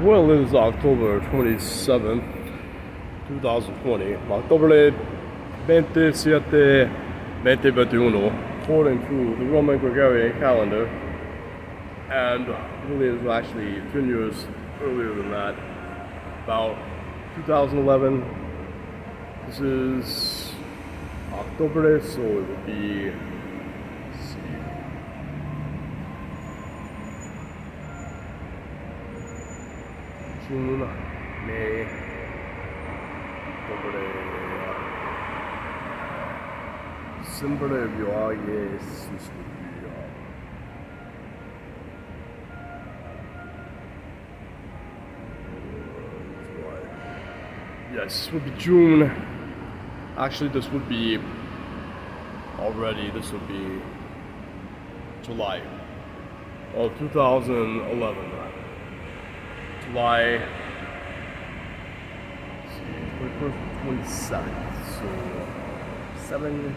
Well, it is October 27th, 2020. October 27, 2021, according to the Roman Gregorian calendar. And really it was actually 10 years earlier than that, about 2011. This is October, so it would be, let's see, June, May, October, December, yes, this would be, yes, this would be June. Actually, this would be July of 2011. July 21st, 27th. So 7,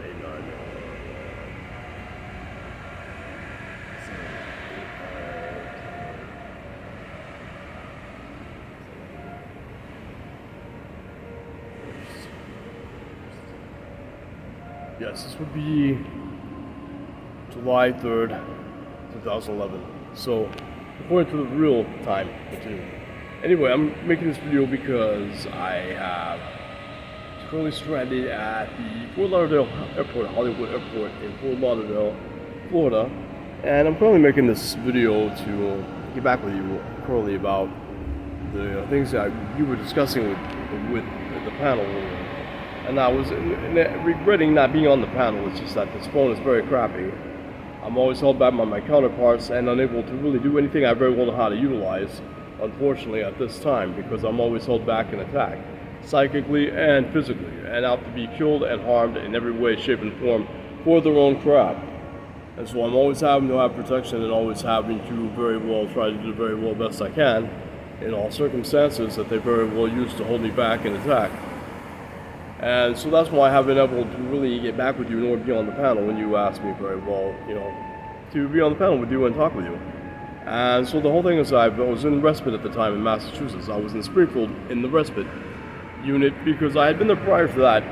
8, 9. Yes, this would be July 3rd, 2011. So, according to the real time, anyway, I'm making this video because I have currently stranded at the Fort Lauderdale Airport, Hollywood Airport in Fort Lauderdale, Florida, and I'm currently making this video to get back with you currently about the things that you were discussing with the panel. And I was regretting not being on the panel. It's just that this phone is very crappy. I'm always held back by my counterparts and unable to really do anything I very well know how to utilize, unfortunately, at this time, because I'm always held back and attacked, psychically and physically, and out to be killed and harmed in every way, shape, and form for their own crap. And so I'm always having to have protection and always having to very well try to do very well best I can in all circumstances that they very well use to hold me back and attack. And so that's why I haven't been able to really get back with you nor be on the panel when you asked me very well, to be on the panel with you and talk with you. And so the whole thing is I was in respite at the time in Massachusetts. I was in Springfield in the respite unit because I had been there prior to that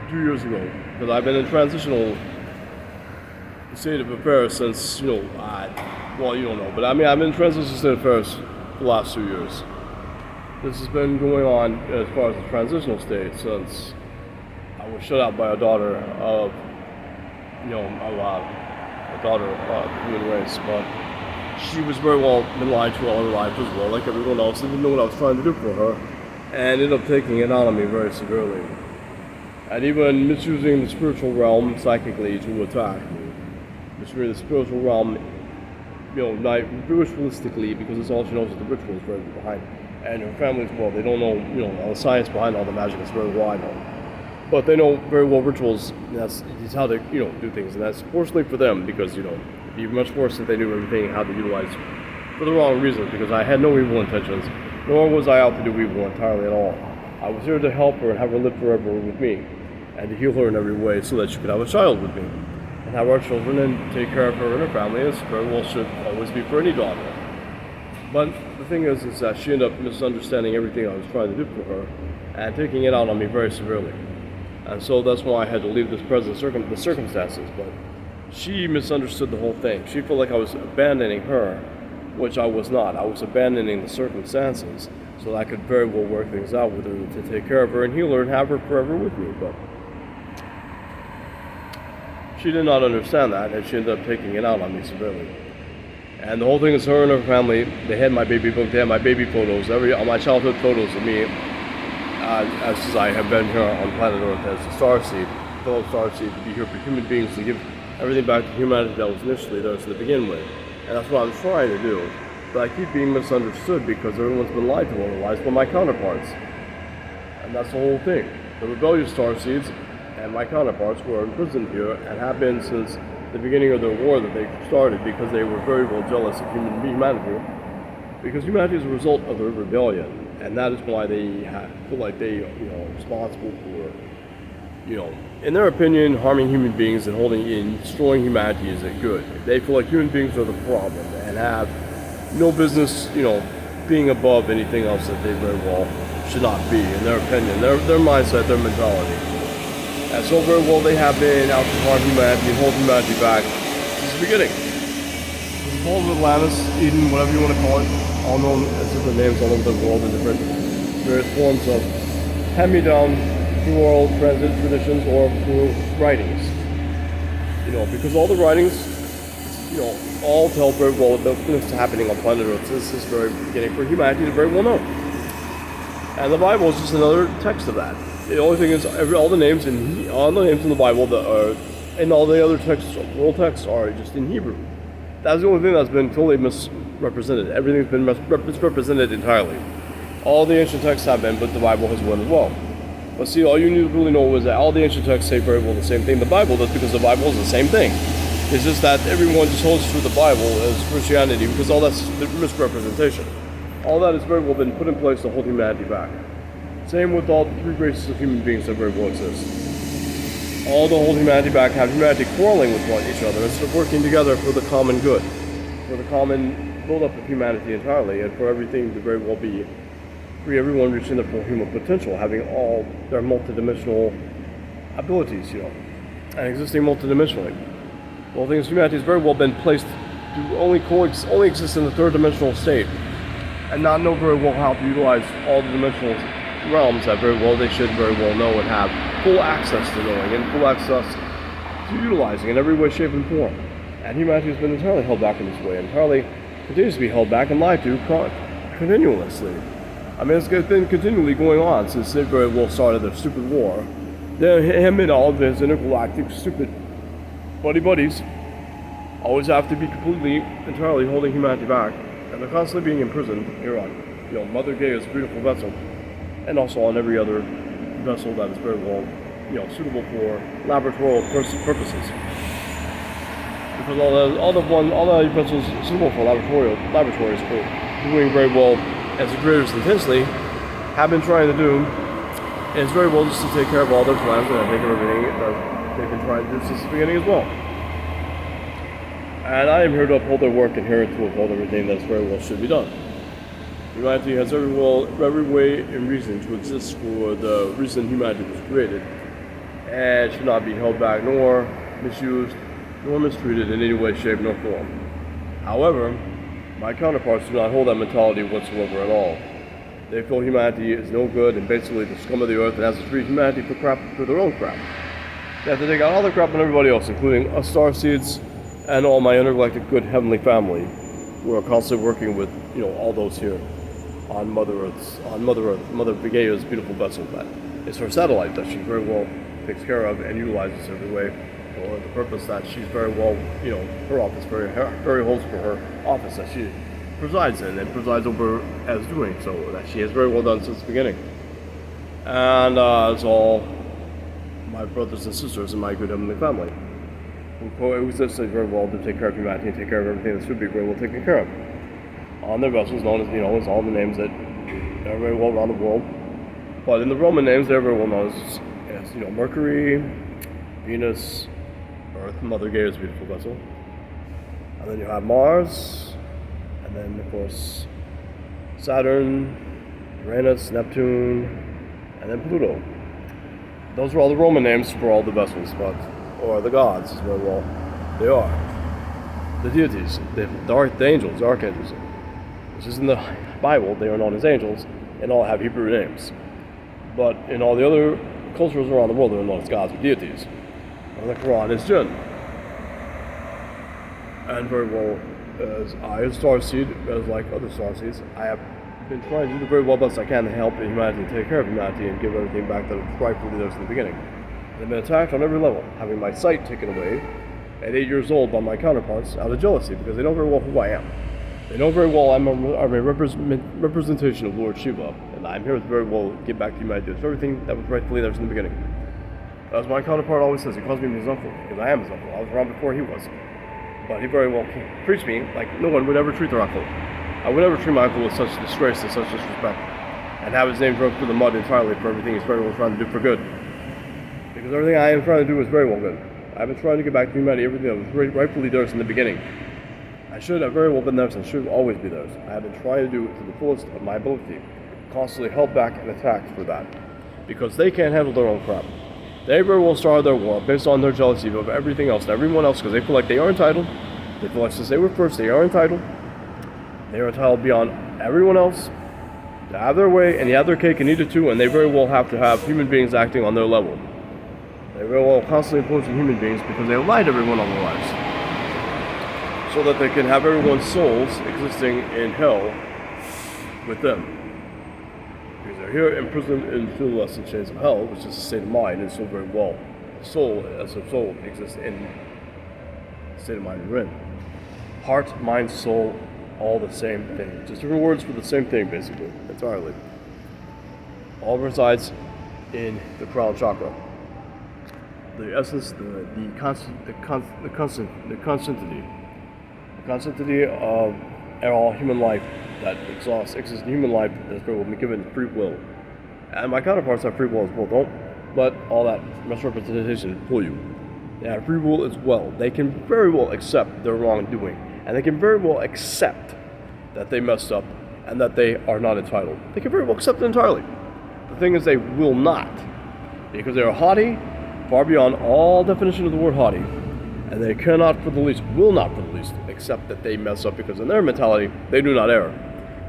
2 years ago. Because I've been in transitional state of affairs since, you don't know, but I've been in transitional state of affairs for the last 2 years. This has been going on as far as the transitional state since I was shut out by a daughter of, a daughter of the human race, but she was very well been lied to all her life as well, like everyone else, didn't know what I was trying to do for her, and ended up taking it out on me very severely. And even misusing the spiritual realm psychically to attack me. Misusing the spiritual realm, not ritualistically, because it's all she knows is the rituals right behind. And her family as well, they don't know, all the science behind all the magic is very well I know. But they know very well rituals, that's how to, do things. And that's fortunately for them, because, it'd be much worse if they knew everything how to utilize for the wrong reasons, because I had no evil intentions, nor was I out to do evil entirely at all. I was here to help her and have her live forever with me, and to heal her in every way so that she could have a child with me, and have our children and take care of her and her family, as very well should always be for any daughter. But the thing is that she ended up misunderstanding everything I was trying to do for her, and taking it out on me very severely. And so that's why I had to leave this present the circumstances. But she misunderstood the whole thing. She felt like I was abandoning her, which I was not. I was abandoning the circumstances so that I could very well work things out with her to take care of her and heal her and have her forever with me. But she did not understand that, and she ended up taking it out on me severely. And the whole thing is her and her family, they had my baby book, they had my baby photos, all my childhood photos of me, as I have been here on planet Earth as a starseed, fellow starseed, to be here for human beings, to give everything back to humanity that was initially theirs to begin with. And that's what I'm trying to do. But I keep being misunderstood because everyone's been lied to all their lives by my counterparts. And that's the whole thing. The rebellious starseeds and my counterparts who are imprisoned here and have been since the beginning of their war that they started, because they were very well jealous of humanity, because humanity is a result of their rebellion, and that is why they feel like they are responsible for In their opinion, harming human beings and destroying humanity isn't good. They feel like human beings are the problem and have no business, being above anything else that they very well should not be, in their opinion, their mindset, their mentality. And so very well they have been out to harm humanity and hold humanity back since the beginning. It's called Atlantis, Eden, whatever you want to call it, all known as different names all over the world in different various forms of hand-me-down through oral traditions or through writings. Because all the writings, all tell very well what's happening on planet Earth since this very beginning for humanity is very well known. And the Bible is just another text of that. The only thing is, all the names in the Bible that are, and all the other texts, world texts, are just in Hebrew. That's the only thing that's been totally misrepresented. Everything's been misrepresented entirely. All the ancient texts have been, but the Bible has won as well. But see, all you need to really know is that all the ancient texts say very well the same thing the Bible does, because the Bible is the same thing. It's just that everyone just holds to the Bible as Christianity, because all that's the misrepresentation. All that has very well been put in place to hold humanity back. Same with all the three races of human beings that very well exist. All to hold humanity back, have humanity quarreling with each other instead of working together for the common good, for the common build-up of humanity entirely, and for everything to very well be free, everyone reaching their full human potential, having all their multidimensional abilities, and existing multidimensionally. Well, things humanity has very well been placed to only exist in the third dimensional state, and not know very well how to utilize all the dimensional realms that very well they should very well know and have full access to knowing and full access to utilizing in every way, shape, and form. And humanity has been entirely held back in this way, entirely continues to be held back and lied to continuously. I mean, it's been continually going on since they very well started their stupid war. Him and all of his intergalactic stupid buddies always have to be completely, entirely holding humanity back, and they're constantly being imprisoned here on, Mother Gaia's beautiful vessel, and also on every other vessel that is very well, suitable for laboratorial purposes. Because all the vessels suitable for laboratories for doing very well, as the creators intensely have been trying to do, is very well just to take care of all their plans and take care of everything that they've been trying to do since the beginning as well. And I am here to uphold their work and here to uphold everything that's very well should be done. Humanity has every way and reason to exist for the reason humanity was created, and should not be held back, nor misused, nor mistreated in any way, shape, nor form. However, my counterparts do not hold that mentality whatsoever at all. They feel humanity is no good and basically the scum of the earth and has to treat humanity for their own crap. They have to take out all the crap on everybody else, including us starseeds and all my intergalactic good heavenly family, who are constantly working with, all those here on Mother Gaia's beautiful vessel. That is her satellite that she very well takes care of and utilizes every way for the purpose that she's very well, her office very holds for her office that she presides in and presides over as doing so, that she has very well done since the beginning. And it's all my brothers and sisters in my good heavenly family who exist very well to take care of humanity and take care of everything that should be very well taken care of on their vessels, known as, as all the names that are very well around the world. But in the Roman names, they're very well known as Mercury, Venus, Earth, Mother Gaia's beautiful vessel. And then you have Mars, and then of course Saturn, Uranus, Neptune, and then Pluto. Those are all the Roman names for all the vessels, or the gods, as very well they are. The deities, the angels, the archangels, which is in the Bible, they are known as angels, and all have Hebrew names. But in all the other cultures around the world, they're known as gods or deities. And the Quran is jinn. And very well, as I, as starseed, as like other starseeds, I have been trying to do the very well best I can to help humanity, take care of humanity, and give everything back that was rightfully theirs in the beginning. And I've been attacked on every level, having my sight taken away at 8 years old by my counterparts out of jealousy, because they know very well who I am. They know very well I'm a representation of Lord Shiva, and I'm here to very well give back to humanity with everything that was rightfully theirs in the beginning. As my counterpart always says, he calls me his uncle, because I am his uncle. I was around before he was. But he very well treats me like no one would ever treat their uncle. I would never treat my uncle with such disgrace and such disrespect, and have his name dragged through the mud entirely for everything he's very well trying to do for good. Because Because everything I am trying to do is very well good. I've been trying to get back to humanity, everything that was rightfully theirs in the beginning. I should have very well been theirs and should always be theirs. I have been trying to do it to the fullest of my ability, constantly held back and attacked for that. Because they can't handle their own crap. They very well started their war based on their jealousy of everything else and everyone else because they feel like they are entitled. They feel like since they were first, they are entitled. They are entitled beyond everyone else to have their way and have their cake and eat it too, and they very well have to have human beings acting on their level. They very well constantly influencing human beings because they lie to everyone on their lives. So that they can have everyone's souls existing in hell with them. Because they're here imprisoned into the lesser chains of hell, which is a state of mind, and so very well. The soul, as a soul, exists in the state of mind we're in. Heart, mind, soul, all the same thing. Just different words for the same thing, basically, entirely. All resides in the crown chakra. The essence, the constantity of all human life that exists in human life is will be given free will. And my counterparts have free will as well. Don't let all that misrepresentation fool you. They have free will as well. They can very well accept their wrongdoing. And they can very well accept that they messed up and that they are not entitled. They can very well accept it entirely. The thing is, they will not. Because they are haughty, far beyond all definition of the word haughty. And they cannot for the least, will not for the least, accept that they mess up because in their mentality, they do not err.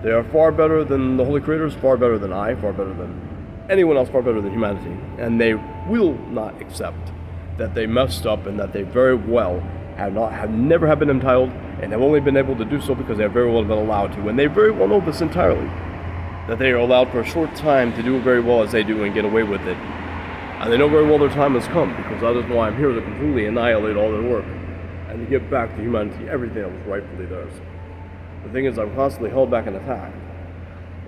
They are far better than the Holy Creators, far better than I, far better than anyone else, far better than humanity. And they will not accept that they messed up and that they very well have never been entitled and have only been able to do so because they have very well been allowed to. And they very well know this entirely, that they are allowed for a short time to do very well as they do and get away with it. And they know very well their time has come, because that is why I'm here to completely annihilate all their work and to give back to humanity everything that was rightfully theirs. The thing is, I'm constantly held back and attacked.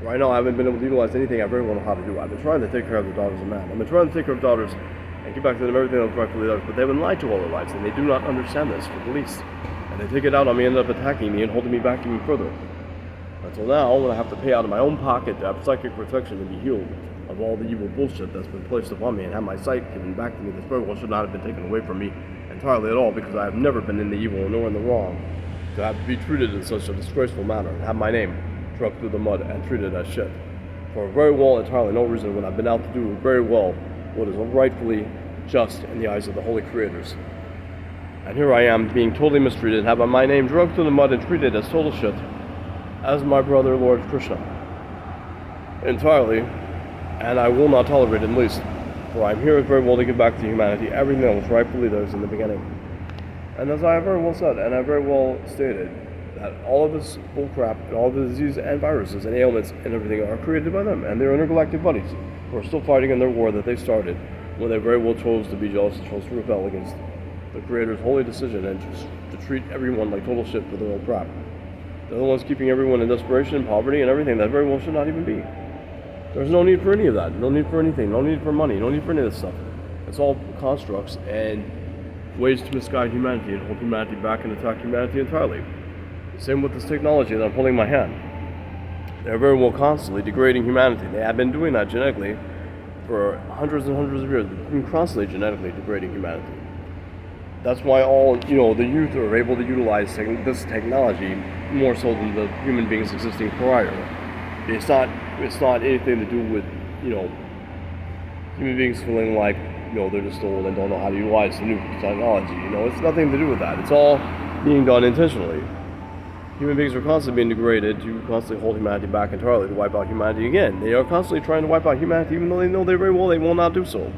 Right now, I haven't been able to utilize anything I very well know how to do. I've been trying to take care of the daughters of man. I've been trying to take care of daughters and give back to them everything that was rightfully theirs, but they've been lied to all their lives, and they do not understand this for the least. And they take it out on me and end up attacking me and holding me back even further. Until now, when I have to pay out of my own pocket to have psychic protection and be healed of all the evil bullshit that's been placed upon me and have my sight given back to me, this very well should not have been taken away from me entirely at all, because I have never been in the evil nor in the wrong. To have to be treated in such a disgraceful manner and have my name trucked through the mud and treated as shit. For very well entirely no reason when I've been out to do very well what is rightfully just in the eyes of the holy creators. And here I am being totally mistreated, having my name drugged through the mud and treated as total shit as my brother Lord Krishna. Entirely. And I will not tolerate it in least. For I am here very well to give back to humanity everything that was rightfully theirs in the beginning. And as I have very well said, and I have very well stated, that all of this bullcrap, and all the diseases and viruses and ailments and everything are created by them and their intergalactic buddies who are still fighting in their war that they started when they very well chose to be jealous and chose to rebel against the Creator's holy decision and to treat everyone like total shit for their own crap. They're the ones keeping everyone in desperation and poverty and everything that very well should not even be. There's no need for any of that, no need for anything, no need for money, no need for any of this stuff. It's all constructs and ways to misguide humanity and hold humanity back and attack humanity entirely. Same with this technology that I'm holding in my hand. They're very well constantly degrading humanity. They have been doing that genetically for hundreds and hundreds of years. They've been constantly genetically degrading humanity. That's why all, the youth are able to utilize this technology more so than the human beings existing prior. It's not anything to do with, human beings feeling like, they're just old and don't know how to utilize the new technology. It's nothing to do with that. It's all being done intentionally. Human beings are constantly being degraded to constantly hold humanity back entirely, to wipe out humanity again. They are constantly trying to wipe out humanity, even though they know they very well they will not do so.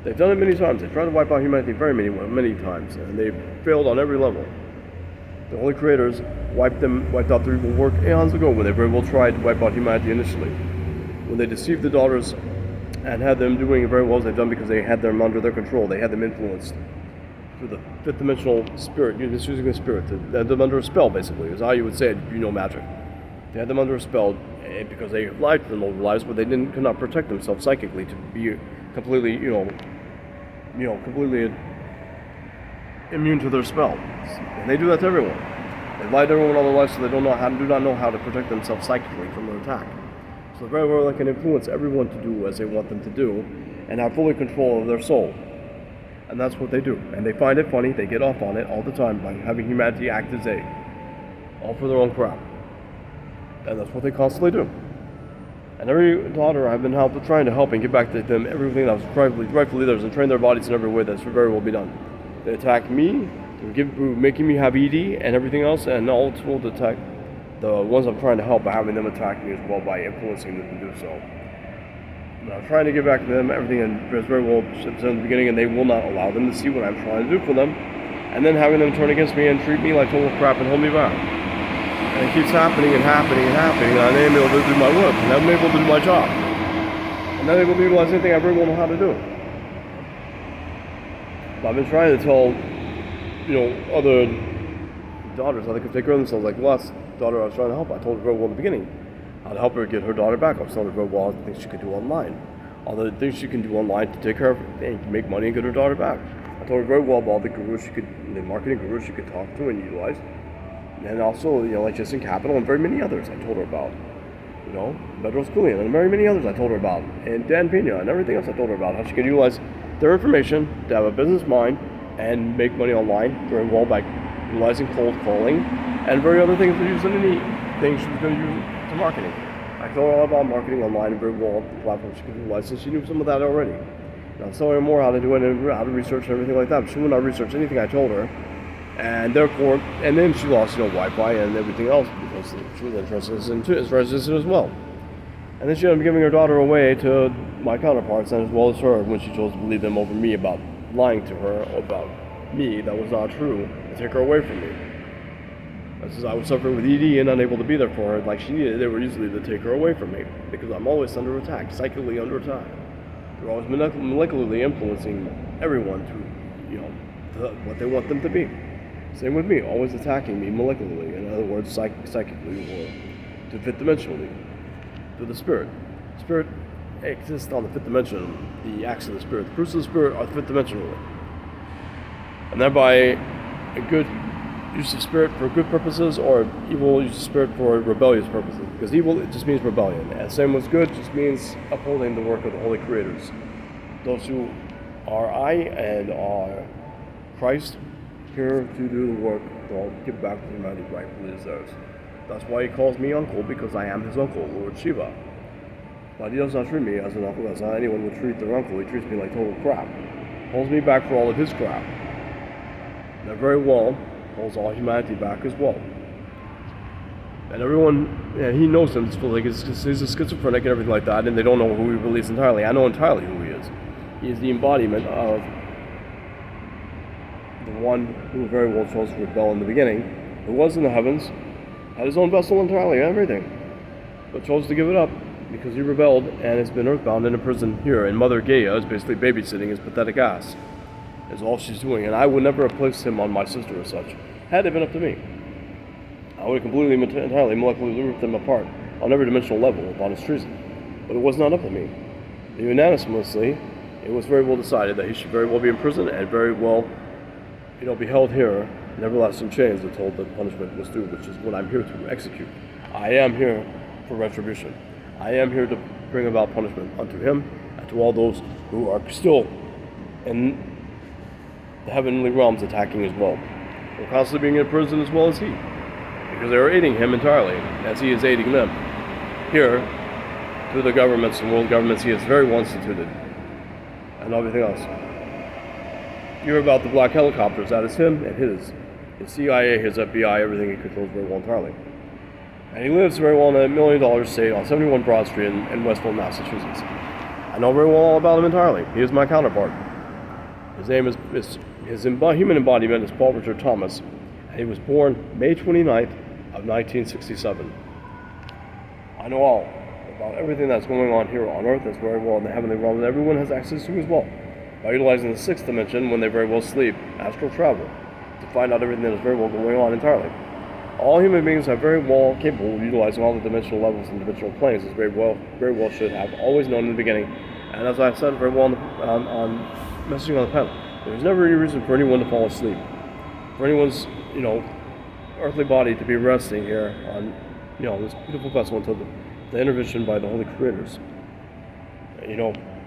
They've done it many times. They've tried to wipe out humanity many times, and they've failed on every level. The Holy Creators wiped out their evil work eons ago when they very well tried to wipe out humanity initially. When they deceived the daughters and had them doing it very well as they've done because they had them under their control. They had them influenced through the fifth dimensional spirit, misusing the spirit. They had them under a spell, basically, is how you would say it if you know magic. They had them under a spell because they lied to them over lives, but they could not protect themselves psychically to be completely, completely immune to their spell. And they do that to everyone. They lie to everyone all their lives, so they do not know how to protect themselves psychically from their attack. So very well they can influence everyone to do as they want them to do, and have fully control of their soul. And that's what they do. And they find it funny, they get off on it all the time by having humanity act as they, all for their own crap. And that's what they constantly do. And every daughter I've been trying to help and get back to them everything that was rightfully theirs and train their bodies in every way that's very well be done. They attack me, they're making me have ED and everything else, and also to attack the ones I'm trying to help by having them attack me as well by influencing them to do so. And I'm trying to get back to them everything, and it's very well said in the beginning, and they will not allow them to see what I'm trying to do for them, and then having them turn against me and treat me like total crap and hold me back. And it keeps happening and happening and happening, and I'm able to do my work, and I'm able to do my job. I'm not able to utilize anything I very well know how to do. But I've been trying to tell, other daughters how they could take care of themselves. Like the last daughter I was trying to help, I told her very well in the beginning how to help her get her daughter back. I was telling her very well all the things she could do online. All the things she can do online to take care of her and make money and get her daughter back. I told her very well about all the gurus the marketing gurus she could talk to and utilize. And also, like Justin Capital and very many others I told her about. Bedros Koulian and very many others I told her about. And Dan Pena and everything else I told her about. How she could utilize their information to have a business mind and make money online very well by utilizing cold calling and very other things to use in any things she was going to use to marketing. I told her all about marketing online and very well the platforms she could utilize, and she knew some of that already. And I was telling her more how to do it and how to research and everything like that, but she would not research anything I told her. And therefore, and then she lost, Wi-Fi and everything else because she was interested as well. And then she ended up giving her daughter away to my counterparts and as well as her when she chose to believe them over me about lying to her about me that was not true and take her away from me. As I was suffering with ED and unable to be there for her like she needed, they were easily to take her away from me because I'm always under attack, psychically under attack. They're always molecularly influencing everyone to, what they want them to be. Same with me, always attacking me molecularly, in other words, psychically or to fifth dimensionally, to the spirit. Spirit exists on the fifth dimension, the acts of the spirit. The fruits of the spirit are fifth dimensionally. And thereby, a good use of spirit for good purposes or evil use of spirit for rebellious purposes. Because evil, it just means rebellion. And same with good, just means upholding the work of the holy creators. Those who are I and are Christ, here to do the work, to give back to humanity rightfully deserves. That's why he calls me uncle, because I am his uncle, Lord Shiva. But he does not treat me as an uncle, as anyone would treat their uncle. He treats me like total crap. Holds me back for all of his crap. And very well holds all humanity back as well. And everyone, he knows him, like he's a schizophrenic and everything like that, and they don't know who he really is entirely. I know entirely who he is. He is the embodiment of the one who very well chose to rebel in the beginning, who was in the heavens, had his own vessel entirely, everything, but chose to give it up because he rebelled and has been earthbound in a prison here. And Mother Gaia is basically babysitting his pathetic ass, is all she's doing. And I would never have placed him on my sister as such, had it been up to me. I would have completely, entirely, molecularly ripped them apart on every dimensional level upon his treason. But it was not up to me. Unanimously, it was very well decided that he should very well be in prison and very well be held here in everlasting chains until the punishment was due, which is what I'm here to execute. I am here for retribution. I am here to bring about punishment unto him and to all those who are still in the heavenly realms attacking as well. They're constantly being in prison as well as he, because they are aiding him entirely, as he is aiding them. Here, through the governments and world governments he has very well instituted, and everything else. You hear about the black helicopters, that is him and his CIA, his FBI, everything he controls very well entirely. And he lives very well in $1 million estate on 71 Broad Street in Westfield, Massachusetts. I know very well all about him entirely. He is my counterpart. His name is his human embodiment is Paul Richard Thomas, and he was born May 29th of 1967. I know all about everything that's going on here on Earth as very well in the heavenly realm, and everyone has access to as well. By utilizing the sixth dimension when they very well sleep, astral travel, to find out everything that is very well going on entirely. All human beings are very well capable of utilizing all the dimensional levels and dimensional planes, as very well should have always known in the beginning. And as I've said very well on messaging on the panel, there's never any reason for anyone to fall asleep, for anyone's earthly body to be resting here on this beautiful vessel until the intervention by the holy creators.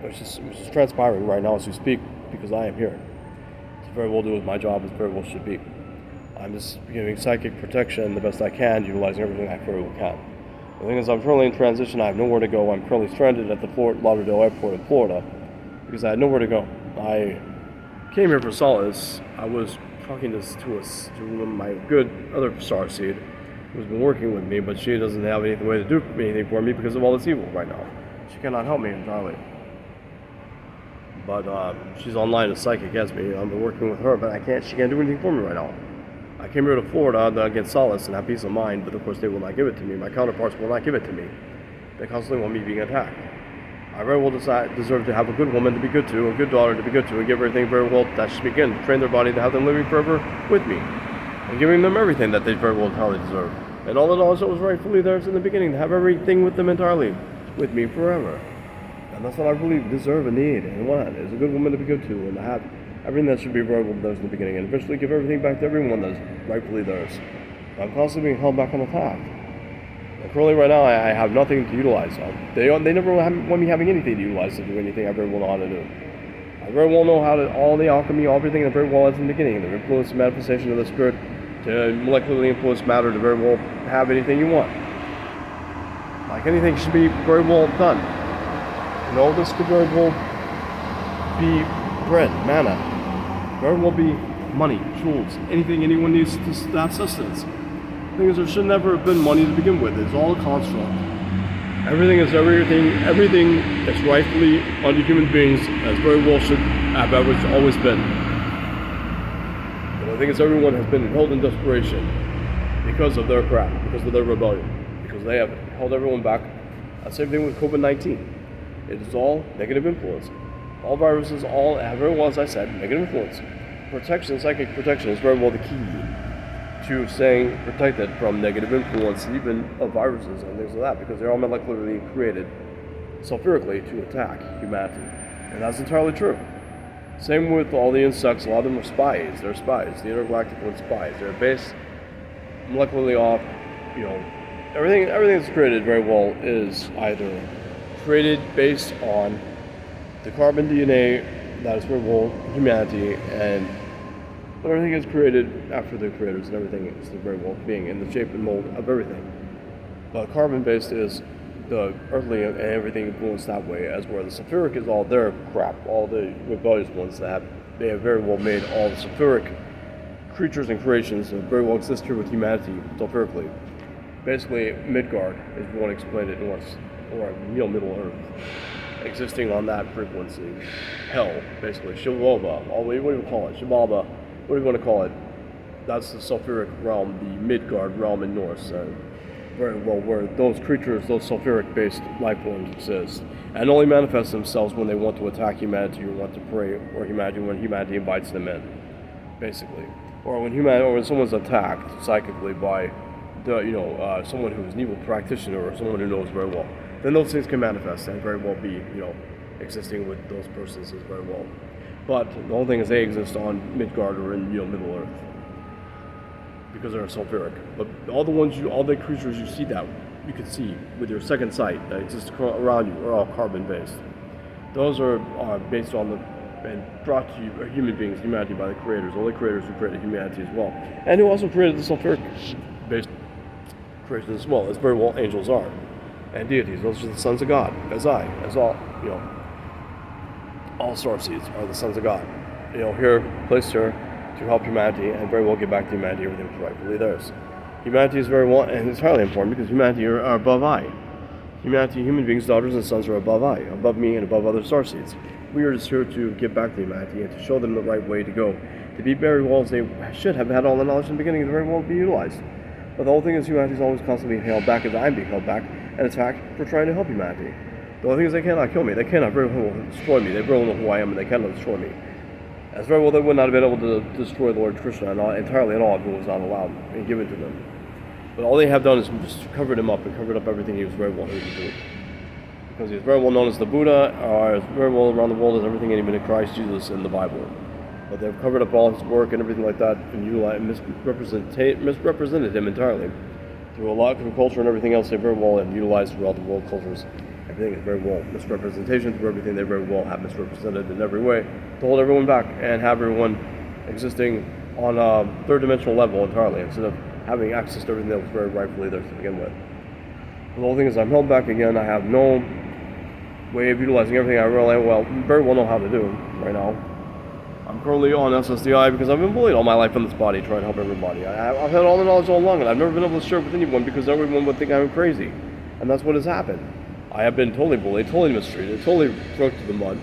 Which is transpiring right now as we speak, because I am here. very well do as my job as very well should be. I'm just giving psychic protection the best I can, utilizing everything I very well can. The thing is, I'm currently in transition. I have nowhere to go. I'm currently stranded at the Fort Lauderdale Airport in Florida because I had nowhere to go. I came here for solace. I was talking to my good other starseed who's been working with me, but she doesn't have any way to do anything for me because of all this evil right now. She cannot help me entirely. But she's online as psychic as me. I've been working with her, but she can't do anything for me right now. I came here to Florida to get solace and have peace of mind, but of course they will not give it to me. My counterparts will not give it to me. They constantly want me being attacked. I very well deserve to have a good woman to be good to, a good daughter to be good to, and give everything very well that should begin, to train their body to have them living forever with me, and giving them everything that they very well entirely deserve. And all that also was rightfully theirs in the beginning, to have everything with them entirely, with me forever. And that's what I really deserve and need and want, is a good woman to be good to, and to have everything that should be very well theirs in the beginning, and eventually give everything back to everyone that's rightfully theirs. I'm constantly being held back on attack. And currently right now I have nothing to utilize. They never want me having anything to utilize to do anything I very well know how to do. I very well know how to, all the alchemy, everything that very well is in the beginning, the influence and manifestation of the spirit, to molecularly influence matter to very well have anything you want. Like anything should be very well done. And all this could very well be bread, manna, very well be money, jewels, anything anyone needs to have sustenance. The thing is, there should never have been money to begin with. It's all a construct. Everything that's rightfully under human beings as very well should have always been. But I think it's everyone has been held in desperation because of their crap, because of their rebellion, because they have held everyone back. The same thing with COVID-19. It is all negative influence. All viruses, all very well, as I said, negative influence. Protection, psychic protection, is very well the key to staying protected from negative influence, even of viruses and things like that, because they're all molecularly created sulfurically to attack humanity. And that's entirely true. Same with all the insects. A lot of them are spies. They're spies. The intergalactic ones spies. They're based molecularly off, everything that's created very well is either created based on the carbon DNA that is very well humanity, but everything is created after the creators, and everything is the very well being in the shape and mold of everything. But carbon-based is the earthly and everything influenced that way, as where the sulfuric is all their crap, all the rebellious ones they have very well made all the sulfuric creatures and creations that very well exist here with humanity sulfurically. Basically, Midgard, if you want to explain it once, or Middle Earth, existing on that frequency. Hell, basically. Shibaba, what do you call it? Shibaba, what do you want to call it? That's the sulfuric realm, the Midgard realm in Norse. Very well, where those creatures, those sulfuric-based life forms exist, and only manifest themselves when they want to attack humanity or want to prey, or when humanity invites them in, basically. Or when someone's attacked psychically by someone who is an evil practitioner or someone who knows very well, then those things can manifest and very well be, existing with those persons as very well. But the whole thing is they exist on Midgard or in, Middle Earth, because they're sulfuric. But all the creatures you see that you can see with your second sight that exist around you are all carbon-based. Those are based on and brought to you human beings, humanity by the creators, all the creators who created humanity as well, and who also created the sulfuric-based creations as well, as very well angels are. And deities, those are the sons of God, as all starseeds are the sons of God. Here, placed here to help humanity and very well give back to humanity everything that's rightfully theirs. Humanity is very well, and it's highly important because humanity are above I. Humanity, human beings, daughters and sons are above I, above me and above other starseeds. We are just here to give back to humanity and to show them the right way to go, to be very well as they should have had all the knowledge in the beginning to very well be utilized. But the whole thing is humanity is always constantly being held back as I'm being held back and attacked for trying to help humanity. The only thing is they cannot kill me. They cannot very well destroy me. They very well know who I am and they cannot destroy me. As very well they would not have been able to destroy the Lord Krishna entirely at all if it was not allowed and given to them. But all they have done is just covered him up and covered up everything he was very well able to do. Because he is very well known as the Buddha, or is very well around the world as everything even in Christ Jesus in the Bible. But they've covered up all his work and everything like that and misrepresented him entirely. Through a lot of culture and everything else they very well have utilized throughout the world cultures. Everything is very well misrepresentation through everything they very well have misrepresented in every way to hold everyone back and have everyone existing on a third dimensional level entirely, instead of having access to everything that was very rightfully theirs to begin with. The whole thing is I'm held back again. I have no way of utilizing everything I very well know how to do right now. I'm currently on SSDI because I've been bullied all my life in this body, trying to help everybody. I've had all the knowledge all along, and I've never been able to share it with anyone because everyone would think I'm crazy. And that's what has happened. I have been totally bullied, totally mistreated, totally thrown to the mud.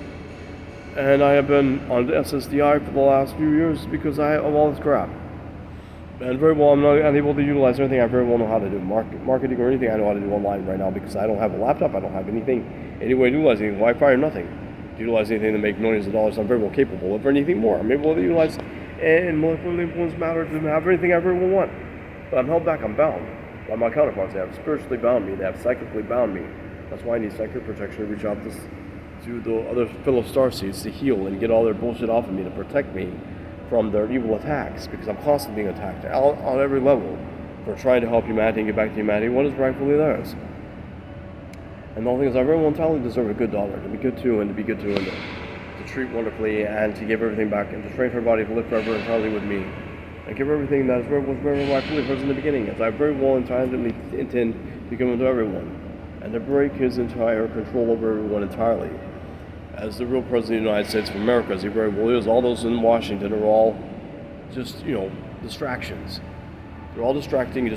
And I have been on SSDI for the last few years because of all this crap. And very well, I'm not unable to utilize anything I very well know how to do, marketing or anything I know how to do online right now, because I don't have a laptop, I don't have anything, any way to utilize anything, Wi-Fi or nothing. To utilize anything to make millions of dollars, I'm very well capable of, or anything more. I'm able to utilize and molecularly influence matter to have anything I very well want. But I'm held back, I'm bound by my counterparts. They have spiritually bound me, they have psychically bound me. That's why I need psychic protection to reach out to the other fellow starseeds to heal and get all their bullshit off of me, to protect me from their evil attacks, because I'm constantly being attacked on every level for trying to help humanity and get back to humanity what is rightfully theirs. And the whole thing is, I very well entirely deserve a good daughter, to be good to, and to be good to, and to treat wonderfully, and to give everything back, and to train her body to live forever entirely with me, and give everything that was very rightfully hers in the beginning, as I very well entirely intend to give him to everyone, and to break his entire control over everyone entirely. As the real President of the United States of America, as he very well is, all those in Washington are all just, distractions. They're all distracting.